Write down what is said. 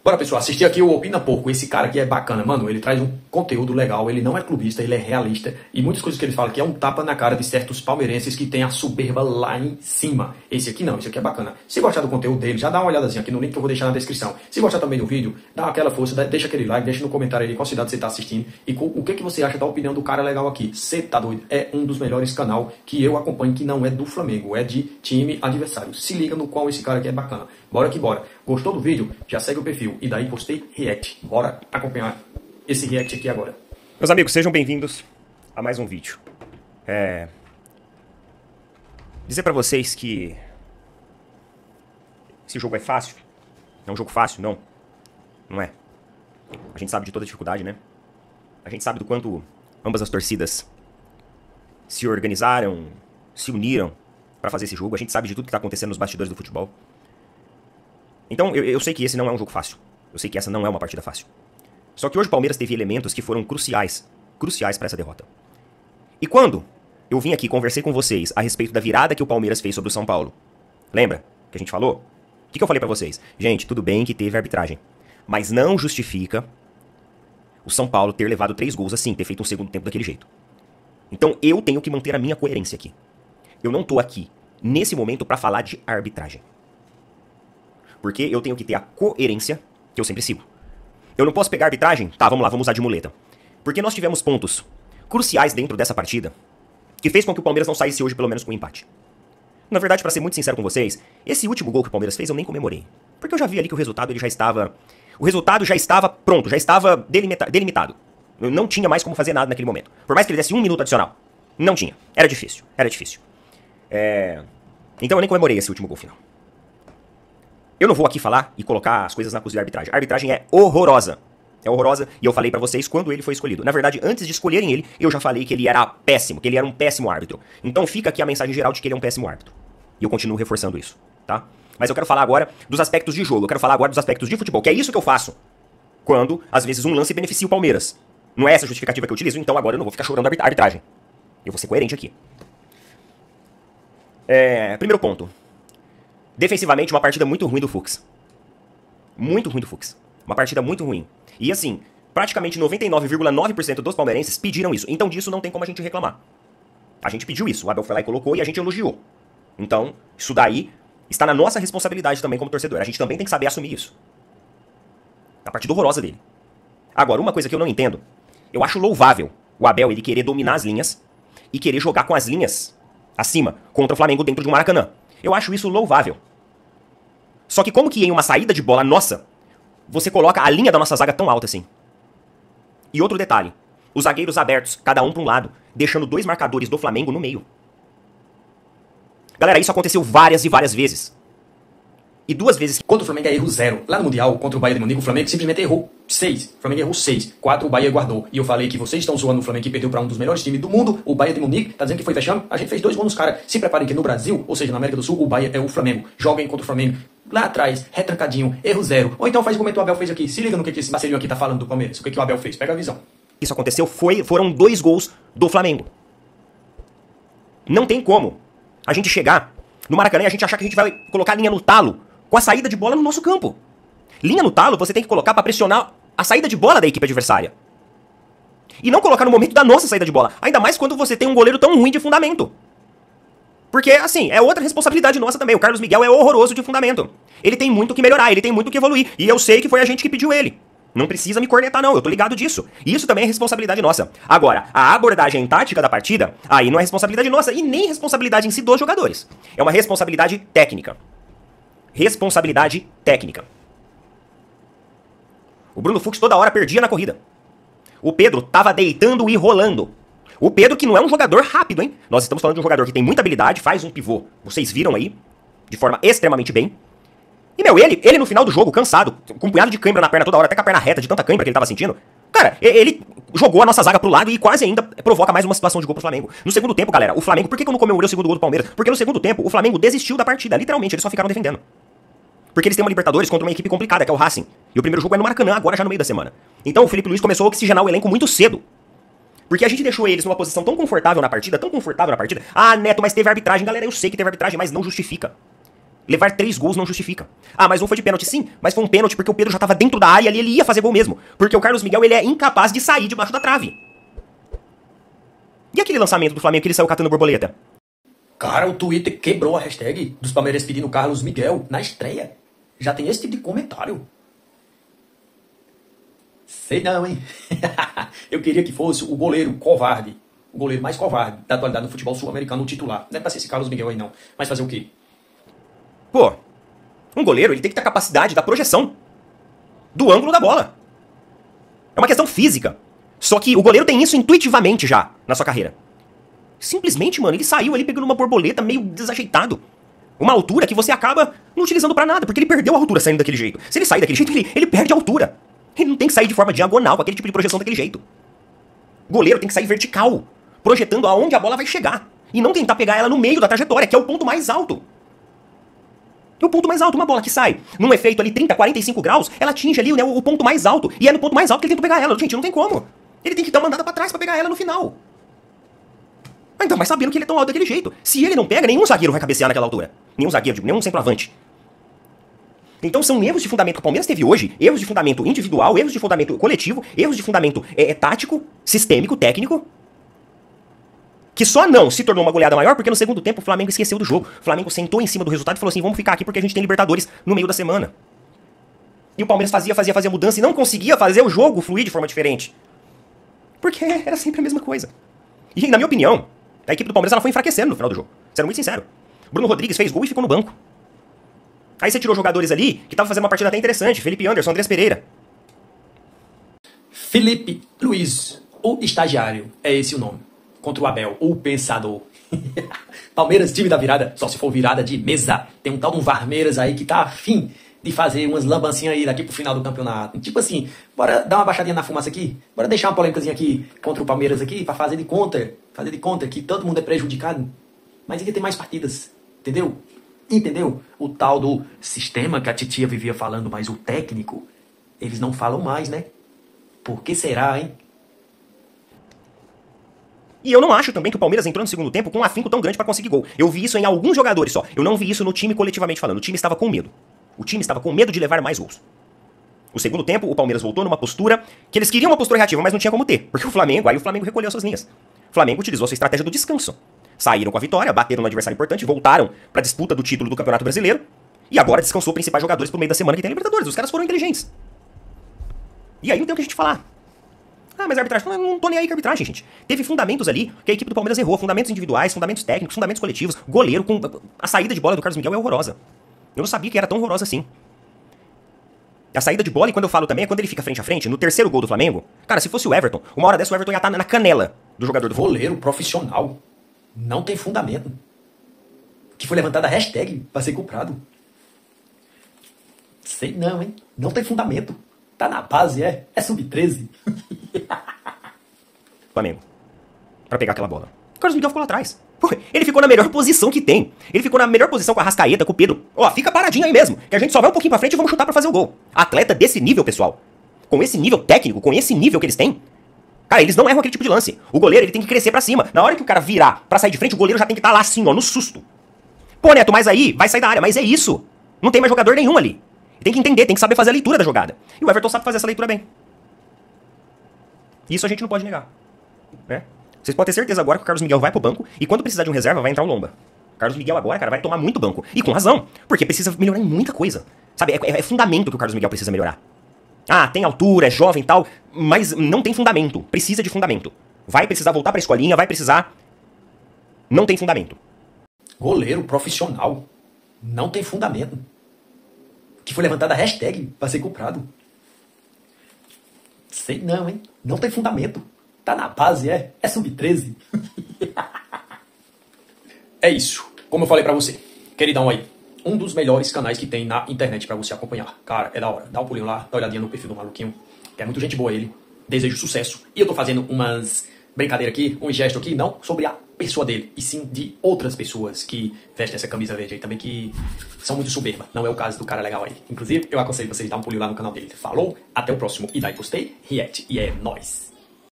Bora, pessoal, assistir aqui o Opina Porco. Esse cara aqui é bacana, mano. Ele traz um conteúdo legal, ele não é clubista, ele é realista. E muitas coisas que ele fala aqui é um tapa na cara de certos palmeirenses que tem a soberba lá em cima. Esse aqui não, esse aqui é bacana. Se gostar do conteúdo dele, já dá uma olhadazinha aqui no link que eu vou deixar na descrição. Se gostar também do vídeo, dá aquela força, deixa aquele like, deixa no comentário aí qual cidade você tá assistindo. E o que você acha da opinião do cara legal aqui. Você tá doido? É um dos melhores canal que eu acompanho, que não é do Flamengo, é de time adversário. Se liga no qual esse cara aqui é bacana. Bora que bora. Gostou do vídeo? Já segue o perfil. E daí postei react. Bora acompanhar esse react aqui agora. Meus amigos, sejam bem-vindos a mais um vídeo. Dizer pra vocês que esse jogo é fácil. Não é um jogo fácil, não. Não é. A gente sabe de toda a dificuldade, né? A gente sabe do quanto ambas as torcidas se organizaram, se uniram pra fazer esse jogo. A gente sabe de tudo que tá acontecendo nos bastidores do futebol. Então, eu sei que esse não é um jogo fácil. Eu sei que essa não é uma partida fácil. Só que hoje o Palmeiras teve elementos que foram cruciais para essa derrota. E quando eu vim aqui e conversei com vocês a respeito da virada que o Palmeiras fez sobre o São Paulo, lembra que a gente falou? O que eu falei pra vocês? Gente, tudo bem que teve arbitragem, mas não justifica o São Paulo ter levado 3 gols assim, ter feito um segundo tempo daquele jeito. Então eu tenho que manter a minha coerência aqui. Eu não tô aqui, nesse momento, pra falar de arbitragem. Porque eu tenho que ter a coerência que eu sempre sigo. Eu não posso pegar a arbitragem? Tá, vamos lá, vamos usar de muleta. Porque nós tivemos pontos cruciais dentro dessa partida que fez com que o Palmeiras não saísse hoje pelo menos com um empate. Na verdade, pra ser muito sincero com vocês, esse último gol que o Palmeiras fez eu nem comemorei. Porque eu já vi ali que o resultado ele já estava... O resultado já estava pronto, já estava delimitado. Eu não tinha mais como fazer nada naquele momento. Por mais que ele desse 1 minuto adicional. Não tinha. Era difícil. Então eu nem comemorei esse último gol final. Eu não vou aqui falar e colocar as coisas na cozinha da arbitragem. A arbitragem é horrorosa. É horrorosa e eu falei pra vocês quando ele foi escolhido. Na verdade, antes de escolherem ele, eu já falei que ele era péssimo, que ele era um péssimo árbitro. Então fica aqui a mensagem geral de que ele é um péssimo árbitro. E eu continuo reforçando isso, tá? Mas eu quero falar agora dos aspectos de jogo, eu quero falar agora dos aspectos de futebol, que é isso que eu faço quando, às vezes, um lance beneficia o Palmeiras. Não é essa a justificativa que eu utilizo, então agora eu não vou ficar chorando a arbitragem. Eu vou ser coerente aqui. Primeiro ponto. Defensivamente, uma partida muito ruim do Fux. Muito ruim do Fux. Uma partida muito ruim. E assim, praticamente 99,9% dos palmeirenses pediram isso. Então disso não tem como a gente reclamar. A gente pediu isso, o Abel foi lá e colocou e a gente elogiou. Então, isso daí está na nossa responsabilidade também como torcedor. A gente também tem que saber assumir isso. A partida horrorosa dele. Agora, uma coisa que eu não entendo, eu acho louvável o Abel ele querer dominar as linhas e querer jogar com as linhas acima contra o Flamengo dentro de um Maracanã. Eu acho isso louvável. Só que como que em uma saída de bola nossa, você coloca a linha da nossa zaga tão alta assim? E outro detalhe, os zagueiros abertos, cada um para um lado, deixando 2 marcadores do Flamengo no meio. Galera, isso aconteceu várias e várias vezes. E 2 vezes... Contra o Flamengo é erro 0. Lá no Mundial, contra o Bayern de Munique, o Flamengo simplesmente errou 6. O Flamengo errou 6. 4 o Bayern guardou. E eu falei que vocês estão zoando o Flamengo que perdeu para um dos melhores times do mundo. O Bayern de Munique tá dizendo que foi fechando. A gente fez 2 gols nos caras. Se preparem que no Brasil, ou seja, na América do Sul, o Bayern é o Flamengo. Joguem contra o Flamengo. Lá atrás, retrancadinho, erro 0. Ou então faz como o Abel fez aqui. Se liga no que esse parceirinho aqui tá falando do Palmeiras. O que o Abel fez. Pega a visão. Isso aconteceu, foram 2 gols do Flamengo. Não tem como a gente chegar no Maracanã e a gente achar que a gente vai colocar a linha no talo com a saída de bola no nosso campo. Linha no talo você tem que colocar pra pressionar a saída de bola da equipe adversária. E não colocar no momento da nossa saída de bola. Ainda mais quando você tem um goleiro tão ruim de fundamento. Porque, assim, é outra responsabilidade nossa também. O Carlos Miguel é horroroso de fundamento. Ele tem muito que melhorar, ele tem muito que evoluir. E eu sei que foi a gente que pediu ele. Não precisa me cornetar, não. Eu tô ligado disso. E isso também é responsabilidade nossa. Agora, a abordagem tática da partida, aí não é responsabilidade nossa e nem responsabilidade em si dos jogadores. É uma responsabilidade técnica. Responsabilidade técnica. O Bruno Fux toda hora perdia na corrida. O Pedro tava deitando e rolando. O Pedro que não é um jogador rápido, hein? Nós estamos falando de um jogador que tem muita habilidade, faz um pivô. Vocês viram aí, de forma extremamente bem. E, meu, ele no final do jogo, cansado, com um punhado de cãibra na perna toda hora, até com a perna reta de tanta cãibra que ele tava sentindo. Cara, ele jogou a nossa zaga pro lado e quase ainda provoca mais uma situação de gol pro Flamengo. No segundo tempo, galera, o Flamengo... Por que eu não comemorei o segundo gol do Palmeiras? Porque no segundo tempo, o Flamengo desistiu da partida. Literalmente, eles só ficaram defendendo. Porque eles têm uma Libertadores contra uma equipe complicada, que é o Racing. E o primeiro jogo é no Maracanã, agora já no meio da semana. Então o Felipe Luiz começou a oxigenar o elenco muito cedo. Porque a gente deixou eles numa posição tão confortável na partida, Ah, Neto, mas teve arbitragem. Galera, eu sei que teve arbitragem, mas não justifica. Levar 3 gols não justifica. Ah, mas um foi de pênalti, sim, mas foi um pênalti porque o Pedro já tava dentro da área e ali ele ia fazer gol mesmo. Porque o Carlos Miguel, ele é incapaz de sair debaixo da trave. E aquele lançamento do Flamengo que ele saiu catando borboleta? Cara, o Twitter quebrou a hashtag dos palmeirenses pedindo Carlos Miguel na estreia. Já tem esse tipo de comentário. Sei não, hein? Eu queria que fosse o goleiro covarde. O goleiro mais covarde da atualidade no futebol sul-americano, o titular. Não é pra ser esse Carlos Miguel aí, não. Mas fazer o quê? Pô, um goleiro, ele tem que ter a capacidade da projeção do ângulo da bola. É uma questão física. Só que o goleiro tem isso intuitivamente já na sua carreira. Simplesmente, mano, ele saiu ali pegando uma borboleta meio desajeitado. Uma altura que você acaba não utilizando pra nada, porque ele perdeu a altura saindo daquele jeito. Se ele sair daquele jeito, ele perde a altura. Ele não tem que sair de forma diagonal, com aquele tipo de projeção daquele jeito. O goleiro tem que sair vertical, projetando aonde a bola vai chegar. E não tentar pegar ela no meio da trajetória, que é o ponto mais alto. É o ponto mais alto, uma bola que sai num efeito ali 30, 45 graus, ela atinge ali, né, o ponto mais alto. E é no ponto mais alto que ele tenta pegar ela. Gente, não tem como. Ele tem que dar uma andada pra trás pra pegar ela no final. Então, mas sabendo que ele é tão alto daquele jeito. Se ele não pega, nenhum zagueiro vai cabecear naquela altura. Nenhum zagueiro, nenhum centroavante. Então são erros de fundamento que o Palmeiras teve hoje, erros de fundamento individual, erros de fundamento coletivo, erros de fundamento tático, sistêmico, técnico, que só não se tornou uma goleada maior porque no segundo tempo o Flamengo esqueceu do jogo. O Flamengo sentou em cima do resultado e falou assim, vamos ficar aqui porque a gente tem Libertadores no meio da semana. E o Palmeiras fazia mudança e não conseguia fazer o jogo fluir de forma diferente. Porque era sempre a mesma coisa. E na minha opinião, a equipe do Palmeiras ela foi enfraquecendo no final do jogo. Sendo muito sincero. Bruno Rodrigues fez gol e ficou no banco. Aí você tirou jogadores ali que estavam fazendo uma partida até interessante. Felipe Anderson, Andrés Pereira. Felipe Luiz, o estagiário, é esse o nome. Contra o Abel, o pensador. Palmeiras, time da virada, só se for virada de mesa. Tem um tal de um Varmeiras aí que tá afim de fazer umas lambancinhas aí daqui pro final do campeonato. Tipo assim, bora dar uma baixadinha na fumaça aqui? Bora deixar uma polêmicazinha aqui contra o Palmeiras aqui, pra fazer de conta que todo mundo é prejudicado. Mas ele tem mais partidas, entendeu? Entendeu? O tal do sistema que a titia vivia falando, mas o técnico, eles não falam mais, né? Por que será, hein? E eu não acho também que o Palmeiras entrou no segundo tempo com um afinco tão grande pra conseguir gol. Eu vi isso em alguns jogadores só. Eu não vi isso no time coletivamente falando. O time estava com medo. O time estava com medo de levar mais gols. O segundo tempo, o Palmeiras voltou numa postura que eles queriam uma postura reativa, mas não tinha como ter. Porque o Flamengo recolheu suas linhas. O Flamengo utilizou a sua estratégia do descanso. Saíram com a vitória, bateram no adversário importante, voltaram pra disputa do título do Campeonato Brasileiro e agora descansou os principais jogadores pro meio da semana que tem a Libertadores. Os caras foram inteligentes. E aí não tem o que a gente falar. Ah, mas a arbitragem... Não tô nem aí com a arbitragem, gente. Teve fundamentos ali que a equipe do Palmeiras errou. Fundamentos individuais, fundamentos técnicos, fundamentos coletivos. Goleiro com... A saída de bola do Carlos Miguel é horrorosa. Eu não sabia que era tão horrorosa assim. A saída de bola, e quando eu falo também, é quando ele fica frente a frente, no terceiro gol do Flamengo. Cara, se fosse o Everton, uma hora dessa o Everton ia estar na canela do jogador do Flamengo. Goleiro profissional. Não tem fundamento. Que foi levantada a hashtag pra ser comprado. Sei não, hein? Não tem fundamento. Tá na base, é? É sub-13. Flamengo. Pra pegar aquela bola. O Carlos Miguel ficou lá atrás. Pô, ele ficou na melhor posição que tem. Ele ficou na melhor posição com a Arrascaeta, com o Pedro. Ó, fica paradinho aí mesmo. Que a gente só vai um pouquinho pra frente e vamos chutar pra fazer o gol. Atleta desse nível, pessoal. Com esse nível técnico, com esse nível que eles têm. Cara, eles não erram aquele tipo de lance. O goleiro, ele tem que crescer pra cima. Na hora que o cara virar pra sair de frente, o goleiro já tem que estar lá assim, ó, no susto. Pô, Neto, mas aí vai sair da área. Mas é isso. Não tem mais jogador nenhum ali. Tem que entender, tem que saber fazer a leitura da jogada. E o Everton sabe fazer essa leitura bem. Isso a gente não pode negar. Né? Vocês podem ter certeza agora que o Carlos Miguel vai pro banco e quando precisar de um reserva vai entrar o Lomba. O Carlos Miguel agora, cara, vai tomar muito banco. E com razão, porque precisa melhorar em muita coisa. Sabe, é fundamento que o Carlos Miguel precisa melhorar. Ah, tem altura, é jovem e tal, mas não tem fundamento. Precisa de fundamento. Vai precisar voltar pra escolinha, vai precisar... Não tem fundamento. Goleiro profissional. Não tem fundamento. Que foi levantada a hashtag pra ser comprado. Sei não, hein? Não tem fundamento. Tá na base, é? É sub-13. É isso. Como eu falei pra você. Queridão aí. Um dos melhores canais que tem na internet pra você acompanhar. Cara, é da hora. Dá um pulinho lá, dá uma olhadinha no perfil do maluquinho. Que é muito gente boa ele. Desejo sucesso. E eu tô fazendo umas brincadeiras aqui, um gesto aqui, não sobre a pessoa dele, e sim de outras pessoas que vestem essa camisa verde aí também, que são muito soberba. Não é o caso do cara legal aí. Inclusive, eu aconselho vocês a dar um pulinho lá no canal dele. Falou, até o próximo. E daí postei, react. E é nóis.